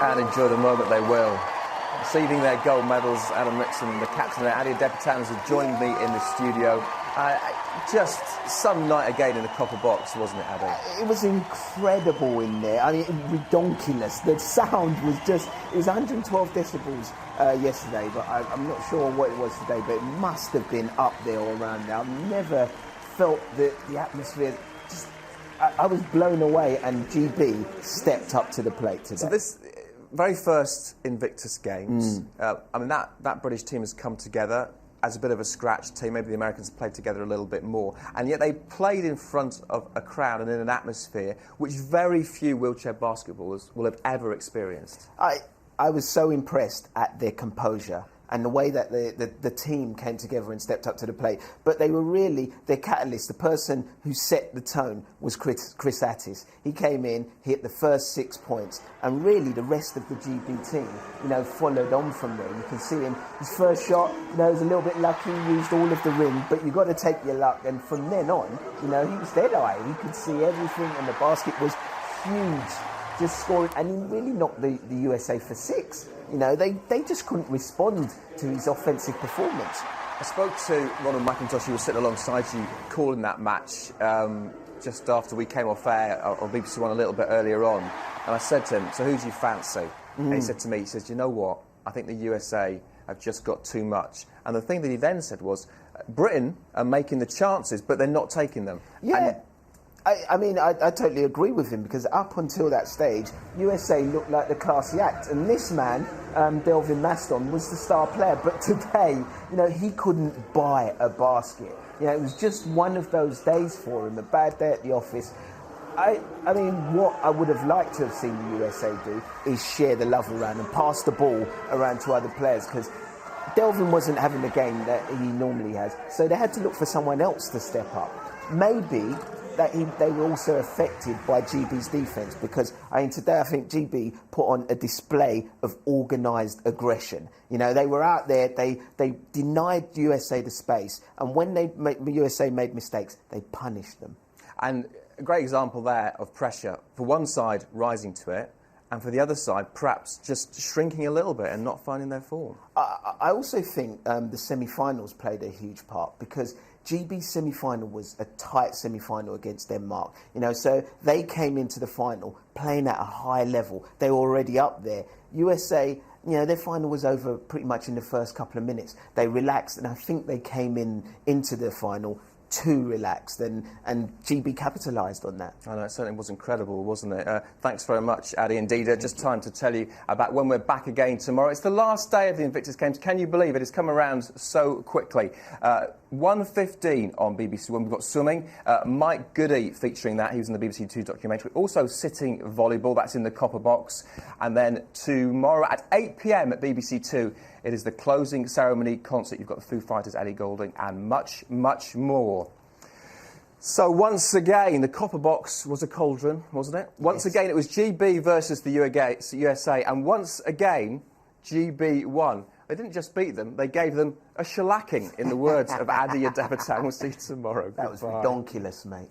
And enjoy the moment they will. Receiving their gold medals, Adam Nixon, the captain, and Adi Depitans, who joined me in the studio. Just some night again in the copper box, wasn't it, Adi? It was incredible in there. I mean, ridiculous. The sound was just, it was 112 decibels yesterday, but I'm not sure what it was today, but it must have been up there or around there. I've never felt the atmosphere. Just, I was blown away, and GB stepped up to the plate today. So this very first Invictus Games, I mean, that British team has come together as a bit of a scratch team. Maybe the Americans played together a little bit more, and yet they played in front of a crowd and in an atmosphere which very few wheelchair basketballers will have ever experienced. I was so impressed at their composure and the way that the team came together and stepped up to the plate. But they were really, their catalyst, the person who set the tone was Chris Attis. He came in, hit the first 6 points, and really the rest of the GB team, followed on from there. You can see him, his first shot, was a little bit lucky, used all of the rim, but you've got to take your luck. And from then on, he was dead-eye. He could see everything, and the basket was huge, just scoring, and he really knocked the USA for 6. They just couldn't respond to his offensive performance. I spoke to Ronald McIntosh, who was sitting alongside you, calling that match just after we came off air on BBC One a little bit earlier on. And I said to him, so who do you fancy? And he said to me, he says, you know what? I think the USA have just got too much. And the thing that he then said was, Britain are making the chances, but they're not taking them. Yeah. I mean, I totally agree with him, because up until that stage, USA looked like the classy act, and this man, Delvin Maston, was the star player. But today, he couldn't buy a basket. It was just one of those days for him, a bad day at the office. I mean, what I would have liked to have seen the USA do is share the love around and pass the ball around to other players, because Delvin wasn't having the game that he normally has, so they had to look for someone else to step up. Maybe that they were also affected by GB's defence, because today I think GB put on a display of organised aggression. They were out there, they denied USA the space, and when USA made mistakes, they punished them. And a great example there of pressure. For one side, rising to it, and for the other side, perhaps just shrinking a little bit and not finding their form. I also think the semi-finals played a huge part, because GB's semi-final was a tight semi-final against Denmark. So they came into the final playing at a high level. They were already up there. USA, their final was over pretty much in the first couple of minutes. They relaxed, and I think they came into the final too relaxed, and GB capitalised on that. I know, it certainly was incredible, wasn't it? Thanks very much, Adi. Indeed, just time to tell you about when we're back again tomorrow. It's the last day of the Invictus Games. Can you believe it? It's come around so quickly. 1:15 on BBC One. We've got swimming. Mike Goody featuring that. He was in the BBC Two documentary. Also sitting volleyball. That's in the copper box. And then tomorrow at 8 p.m. at BBC Two, it is the closing ceremony concert. You've got the Foo Fighters, Ellie Goulding, and much, much more. So once again, the copper box was a cauldron, wasn't it? Once again, it was GB versus the USA, and once again, GB won. They didn't just beat them, they gave them a shellacking, in the words of Adi Depitang. We'll see you tomorrow. That was ridiculous, mate.